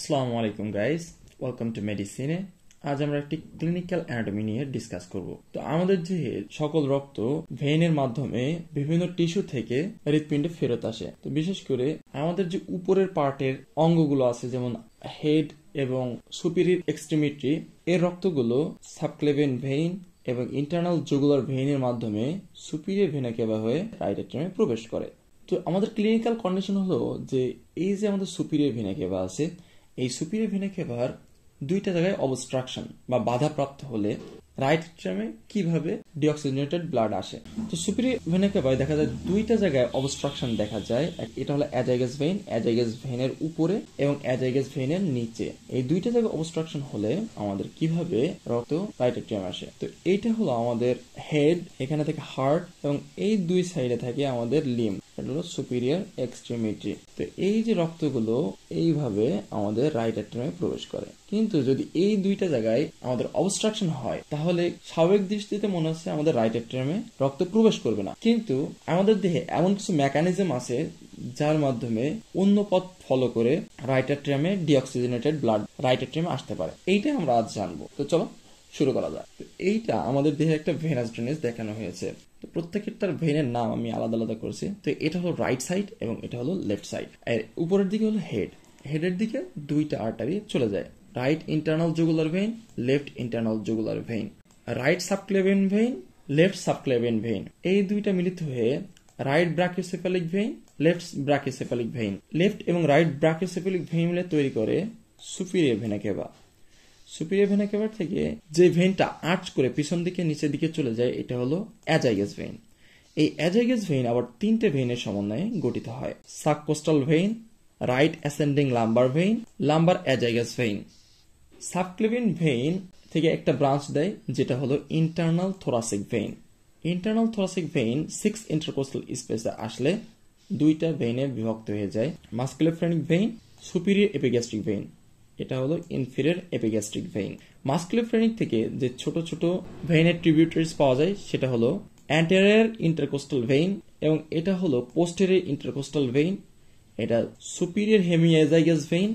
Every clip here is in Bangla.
আসসালামু আলাইকুম গাইস, ওয়েলকাম টু মেডিসিনে। আজ আমরা একটি ক্লিনিক্যাল অ্যানাটমি নিয়ে ডিসকাস করব। তো আমাদের যে সকল রক্ত ভেইনের মাধ্যমে বিভিন্ন টিস্যু থেকে হৃৎপিণ্ডে ফেরত আসে। তো বিশেষ করে আমাদের যে উপরের পার্টের অঙ্গগুলো আছে, যেমন হেড এবং সুপিরিয়র এক্সট্রিমিটি, এর রক্তগুলো সাবক্লেভিয়ান ভেইন এবং ইন্টারনাল জুগুলার ভেইনের মাধ্যমে সুপিরিয়র ভেনা কেভা হয়ে রাইট এট্রিয়ামে প্রবেশ করে। তো আমাদের ক্লিনিক্যাল কন্ডিশন হলো যে এই যে আমাদের সুপিরিয়র ভেনা কেভা আছে, এই সুপিরিয়র ভেনা কেভার দুইটা জায়গায় অবস্ট্রাকশন বা বাধাপ্রাপ্ত হলে রাইট এট্রিয়ামে কিভাবে ডিঅক্সিজেনেটেড ব্লাড আসে। তো সুপিরিয়র ভেনা কেভায় দেখা যায় দুইটা জায়গায় অবস্ট্রাকশন দেখা যায়। এটা হলো অ্যাজাইগাস ভেইন, অ্যাজাইগাস ভেইনের উপরে এবং অ্যাজাইগাস ভেইনের নিচে। এই দুইটা জায়গায় অবস্ট্রাকশন হলে আমাদের কিভাবে রক্ত রাইট এট্রিয়ামে আসে। তো এইটা হলো আমাদের হেড, এখানে থেকে হার্ট এবং এই দুই সাইডে থাকে আমাদের লিম্ব, এটা হলো সুপিরিয়র এক্সট্রিমিটি। তো এই যে রক্তগুলো এইভাবে আমাদের রাইট এট্রিয়ামে প্রবেশ করে। কিন্তু যদি এই দুইটা জায়গায় আমাদের অবস্ট্রাকশন হয় তাহলে স্বাভাবিক দৃষ্টিতে মনে হচ্ছে আমাদের রাইট এট্রিয়ামে রক্ত প্রবেশ করবে না। কিন্তু আমাদের দেহে এমন কিছু মেকানিজম আছে যার মাধ্যমে অন্য পথ ফলো করে রাইট এট্রিয়ামে ডিঅক্সিজেনেটেড ব্লাড রাইট এট্রিয়ামে আসতে পারে। এইটাই আমরা আজ জানবো। তো চলো শুরু করা যাক। তো এইটা আমাদের দেহে একটা ভেনাস ড্রেনেজ দেখানো হয়েছে। তো প্রত্যেকটার ভেনের নাম আমি আলাদা আলাদা করেছি। তো এটা হলো রাইট সাইড এবং এটা হলো লেফট সাইড। আর উপরের দিকে হলো হেড, হেডের দিকে দুইটা আর্টারি চলে যায়, right internal jugular vein, left internal jugular vein, right subclavian vein, left subclavian vein. এই দুইটা মিলিত হয়ে right brachiocephalic vein, left brachiocephalic vein. Left এবং রাইট ব্রাকিওসেফালিক ভেইন মিলে তৈরি করে সুপিরিয়র ভেনা কেভা। সুপিরিয়র ভেনা কেভার থেকে যে ভেইনটা আর্চ করে পিছন দিকে নিচের দিকে চলে যায়, এটা হলো অ্যাজাইগাস ভেইন। এই অ্যাজাইগাস ভেইন আবার তিনটে ভেইনের সমন্বয়ে গঠিত হয়: subcostal vein, right ascending lumbar vein, lumbar azygos vein. Subclavian vein থেকে একটা ব্রাঞ্চ দেয় যেটা হলো internal thoracic vein. Internal thoracic vein 6 intercostal স্পেসে আসলে দুইটা ভেইনে বিভক্ত হয়ে যায়: musculophrenic vein, superior epigastric vein. এটা হলো ইনফিরিয়র এপিগ্যাস্ট্রিক ভেইন। মাস্কুলোফ্রেনিক থেকে যে ছোট ছোট ভেইনের ট্রিবিউটারিজ পাওয়া যায় সেটা হলো অ্যান্টেরিয়র ইন্টারকোস্টাল ভেইন এবং এটা হলো পোস্টেরিয়র ইন্টারকোস্টাল ভেইন। এটা superior hemiazygos vein,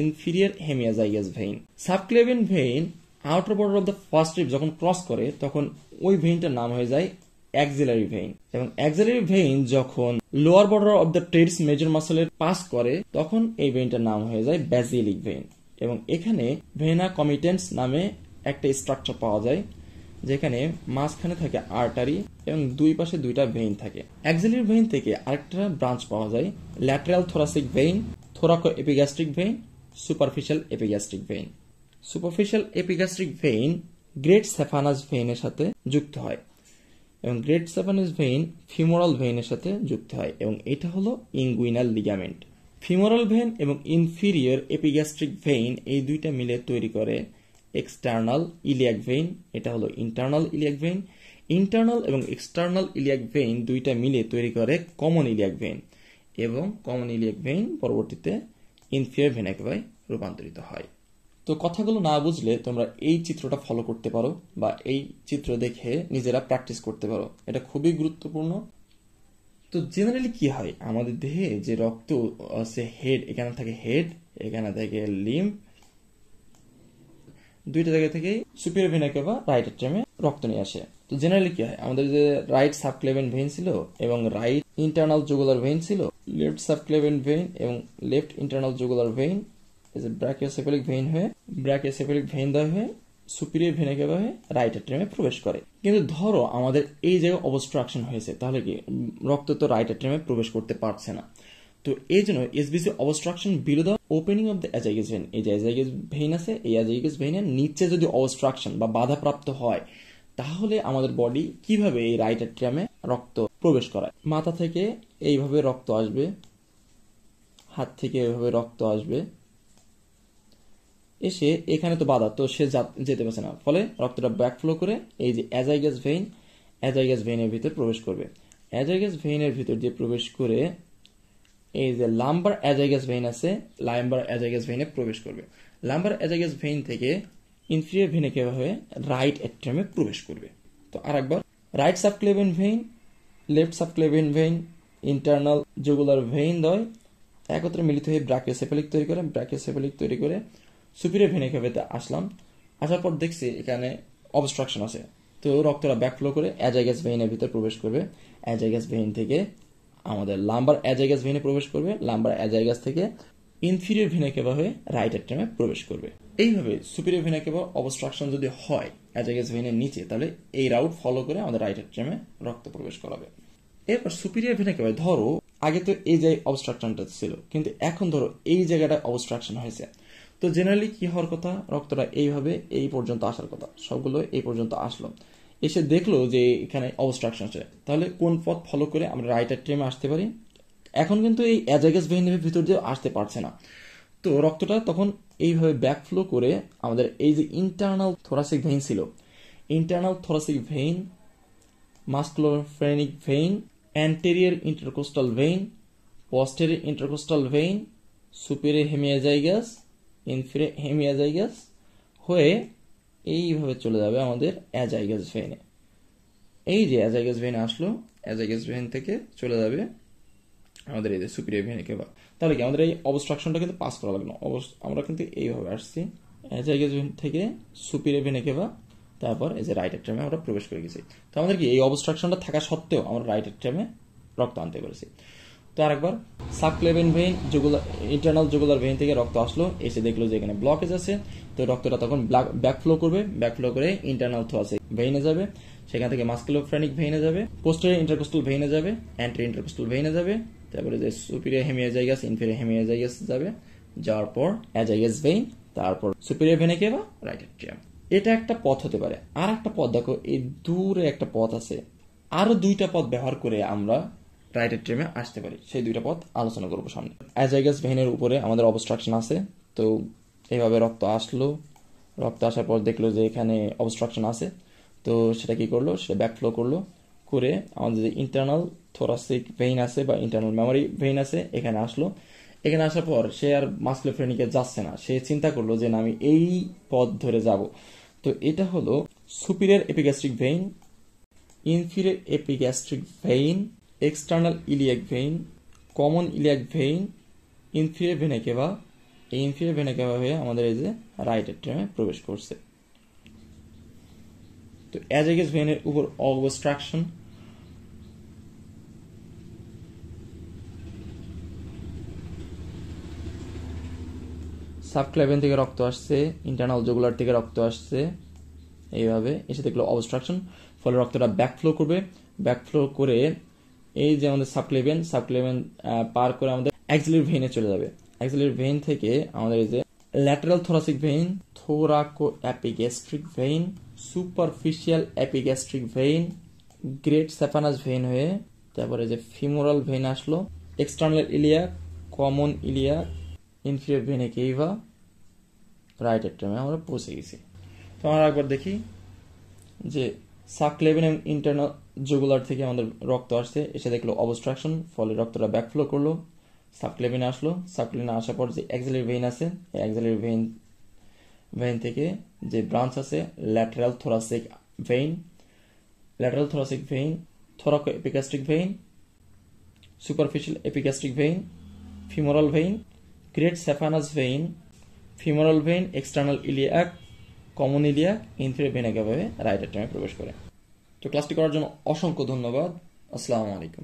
inferior hemiazygos vein. Subclavian vein outer border of the first rib যখন ক্রস করে তখন ওই ভেইনটার নাম হয়ে যায় অ্যাক্সিলারি ভেইন, এবং অ্যাক্সিলারি ভেইন যখন lower border of the teres major মাসলের পাস করে তখন এই ভেইনটার নাম হয়ে যায় ব্যাসিলিক ভেইন। এবং এখানে ভেনা কমিটেন্স নামে একটা স্ট্রাকচার পাওয়া যায় যেখানে মাঝখানে থাকে আর্টারি এবং দুই পাশে দুইটা ভেইন থাকে। অ্যাক্সিলারি ভেইন থেকে আরেকটা ব্রাঞ্চ পাওয়া যায় lateral thoracic vein, thoraco epigastric vein, superficial epigastric vein. Superficial epigastric vein great saphenous ভেইনের সাথে যুক্ত হয় এবং গ্রেট স্যাফানাস ভেইন ফিমোরাল ভেইনের সাথে যুক্ত হয় এবং এটা হলো ইনগুইনাল লিগামেন্ট। ফিমোরাল ভেইন এবং ইনফিরিয়র এপিগ্যাস্ট্রিক ভেইন এই দুইটা মিলে তৈরি করে এক্সটার্নাল ইলিয়াক ভেইন। এটা হলো ইন্টারনাল ইলিয়াক ভেইন। ইন্টারনাল এবং এক্সটার্নাল ইলিয়াক ভেইন দুইটা মিলে তৈরি করে কমন ইলিয়াক ভেইন এবং কমন ইলিয়াক ভেইন পরবর্তীতে ইনফিরিয়র ভেনা কেভায় রূপান্তরিত হয়। তো কথাগুলো না বুঝলে তোমরা এই চিত্রটা ফলো করতে পারো বা এই চিত্র দেখে নিজেরা প্র্যাকটিস করতে পারো, এটা খুবই গুরুত্বপূর্ণ। তো জেনারেলি কি হয় আমাদের দেহে যে রক্ত আছে, হেড, এখানে থাকে হেড, এখানে থাকে লিম্ব, দুইটা জায়গা থেকে সুপিরিয়র ভেনা কেভা রাইট এট্রিয়ামে রক্ত নিয়ে আসে। তো জেনারেলি কি হয়, আমাদের যে রাইট সাবক্লেভিয়ান ভেইন ছিল এবং রাইট ইন্টারনাল জুগুলার ভেইন ছিল, লেফট সাবক্লেভিয়ান ভেইন এবং left internal jugular vein brachiocephalic vein হয়ে ব্রাকিওসেফালিক ভেইন দেওয়া হয়ে সুপিরিয়র ভেনা কেভা হয়ে রাইট এট্রিয়ামে প্রবেশ করে। কিন্তু ধরো আমাদের এই জায়গায় অবস্ট্রাকশন হয়েছে, তাহলে কি রক্ত তো রাইট এট্রিয়ামে প্রবেশ করতে পারছে না। তো এই জন্য এসবিসি obstruction below the opening of the azygos vein, এই যে অ্যাজাইগাস ভেইন আছে এই অ্যাজাইগাস ভেইনের নিচে যদি অবস্ট্রাকশন বা বাধাপ্রাপ্ত হয় তাহলে আমাদের বডি কিভাবে এই রাইট এট্রিয়ামে রক্ত প্রবেশ করায়। মাথা থেকে এইভাবে রক্ত আসবে, হাত থেকে এইভাবে রক্ত আসবে, এসে এখানে তো বাধা, তো সে যেতে পারছে না, ফলে রক্তটা ব্যাকফ্লো করে এই যে অ্যাজাইগাস ভেইন, অ্যাজাইগাস ভেইনের ভিতর প্রবেশ করবে। অ্যাজাইগাস ভেইনের ভিতর দিয়ে প্রবেশ করে এই যে লাম্বার অ্যাজাইগাস ভেইন আছে, লাম্বার অ্যাজাইগাস ভেইনে প্রবেশ করবে। লাম্বার অ্যাজাইগাস ভেইন থেকে ইনফিরিয়র ভেনা কেভা হয়ে রাইট এট্রিয়ামে প্রবেশ করবে। তো আরেকবার, right subclavian vein, left subclavian vein, internal jugular vein দ্বয় একত্রে মিলিত হয়ে ব্রাকিওসেফালিক তৈরি করে সুপিরিয়র ভেনা কেভাতে আসলাম। আসার পর দেখছি এখানে অবস্ট্রাকশন আছে। তো রক্তটা ব্যাকফ্লো করে অ্যাজাইগাস ভেইনের ভিতর প্রবেশ করবে। অ্যাজাইগাস ভেইন থেকে আমাদের লাম্বার অ্যাজাইগাস ভেইনে প্রবেশ করবে। লাম্বার অ্যাজাইগাস থেকে ইনফিরিয়র ভেনা কেভা হয়ে রাইট অ্যাট্রিয়ামে প্রবেশ করবে। এইভাবে সুপিরিয়র ভেনা কেভা অবস্ট্রাকশন যদি হয় অ্যাজাইগাস ভেইনের নিচে, তাহলে এই রাউট ফলো করে আমাদের রাইট অ্যাট্রিয়ামে রক্ত প্রবেশ করাবে। এরপর সুপিরিয়র ভেনা কেভা ধরো আগে তো এই যে অবস্ট্রাকশনটা ছিল, কিন্তু এখন ধরো এই জায়গাটা অবস্ট্রাকশন হয়েছে। তো জেনারেলি কি হওয়ার কথা, রক্তটা এইভাবে এই পর্যন্ত আসার কথা, সবগুলো এই পর্যন্ত আসলো, এসে দেখলো যে এখানে অবস্ট্রাকশন আছে। তাহলে কোন পথ ফলো করে আমরা রাইট অ্যাট্রিয়ামে আসতে পারি? এখন কিন্তু এই অ্যাজাইগাস ভেইনের ভিতর দিয়ে আসতে পারছে না। তো রক্তটা তখন এইভাবে ব্যাকফ্লো করে আমাদের এই যে ইন্টারনাল থোরাসিক ভেইন ছিল, internal thoracic vein, musculophrenic vein, anterior intercostal vein, posterior intercostal vein, superior hemiazygos, inferior hemiazygos হয়ে এইভাবে চলে যাবে আমাদের অ্যাজাইগাস ভেইনে। এই যে অ্যাজাইগাস ভেইনে আসলো, অ্যাজাইগাস ভেইন থেকে চলে যাবে আমাদের এই যে সুপিরিয়র ভেনা কেভা। তাহলে কি আমাদের এই অবস্ট্রাকশনটা কিন্তু পাস করা লাগলো। আমরা কিন্তু এইভাবে আসছি, অ্যাজাইগাস ভেইন থেকে সুপিরিয়র ভেনা কেভা, তারপর এই যে রাইট অ্যাট্রিয়ামে আমরা প্রবেশ করে গেছি। তো আমাদের কি এই অবস্ট্রাকশনটা থাকা সত্ত্বেও আমরা রাইট অ্যাট্রিয়ামে রক্ত আনতে পেরেছি। তো আরেকবার subclavian vein, internal jugular vein থেকে রক্ত আসলো, এসে দেখলো যে এখানে ব্লকেজ আছে। তো রক্তটা তখন ব্যাকফ্লো করবে, ব্যাকফ্লো করে ইন্টারনাল থোরাসিক ভেইনে যাবে, সেখান থেকে মাস্কুলোফ্রেনিক ভেইনে যাবে, পোস্টেরিয়র ইন্টারকোস্টাল ভেইনে যাবে, অ্যান্টেরিয়র ইন্টারকোস্টাল ভেইনে যাবে, তারপরে যে সুপিরিয়র হেমিয়াজাইগাস, ইনফিরিয়র হেমিয়াজাইগাস যাবে, যাওয়ার পর অ্যাজাইগাস ভেইন, তারপর superior vena cava, right atrium. এটা একটা পথ হতে পারে। আর একটা পথ দেখো, এই দূরে একটা পথ আছে, আরো দুইটা পথ ব্যবহার করে আমরা রাইট অ্যাট্রিয়ামে আসতে পারি। সেই দুইটা পথ আলোচনা করবো সামনে। অ্যাজাইগাস ভেইনের উপরে আমাদের অবস্ট্রাকশন আছে। তো এইভাবে রক্ত আসলো, রক্ত আসার পর দেখলো যে এখানে অবস্ট্রাকশন আছে। তো সেটা কি করলো, সেটা ব্যাকফ্লো করলো করে আমাদের যে ইন্টারনাল থোরাসিক ভেইন আছে বা ইন্টারনাল মেমোরি ভেইন আছে, এখানে আসলো। এখানে আসার পর সে আর মাস্কুলোফ্রেনিকে যাচ্ছে না, সে চিন্তা করলো যে না, আমি এই পথ ধরে যাব। তো এটা হলো superior epigastric vein, inferior epigastric vein, external iliac vein, common iliac vein, inferior vena cava. এই ইনফিরিয়র ভেনা কেভা হয়ে আমাদের এই যে রাইট অ্যাট্রিয়ামে প্রবেশ করছে। তো অ্যাজাইগাস ভেইনের উপর অবস্ট্রাকশন, সাবক্লেভিয়ান থেকে রক্ত আসছে, ইন্টারনাল জুগুলার থেকে রক্ত আসছে, এইভাবে এসে দেখলো অবস্ট্রাকশন, ফলে রক্তটা ব্যাকফ্লো করবে, ব্যাকফ্লো করে এই যে আমাদের সাবক্লেভিয়ান পার করে আমাদের অ্যাক্সিলারি ভেইনে চলে যাবে। অ্যাক্সিলারি ভেইন থেকে আমাদের এই যে lateral thoracic vein, thoraco epigastric vein, superficial epigastric vein, great saphenous vein হয়ে তারপরে যে ফিমোরাল ভেইন আসলো, external iliac, common iliac, inferior vena cava, right অ্যাট্রিয়ামে আমরা পৌঁছে গেছি। তো আমরা একবার দেখি যে সাবক্লেভিয়ান ইন্টারনাল জুগুলার থেকে আমাদের রক্ত আসছে, এসে দেখলো অবস্ট্রাকশন, ফলে রক্তটা ব্যাকফ্লো করলো, সাবক্লেভিয়ানে আসলো। সাবক্লেভিয়ানে আসার পর যে অ্যাক্সিলারি ভেইন আছে, এই অ্যাক্সিলারি ভেইন থেকে যে ব্রাঞ্চ আছে lateral thoracic vein, lateral thoracic vein, thoraco epigastric vein, superficial epigastric vein, femoral vein, great saphenous vein, femoral vein, external iliac, common iliac, inferior vena cava হয়ে রাইট অ্যাট্রিয়ামে প্রবেশ করে। তো ক্লাসটি করার জন্য অসংখ্য ধন্যবাদ। আসসালামু আলাইকুম।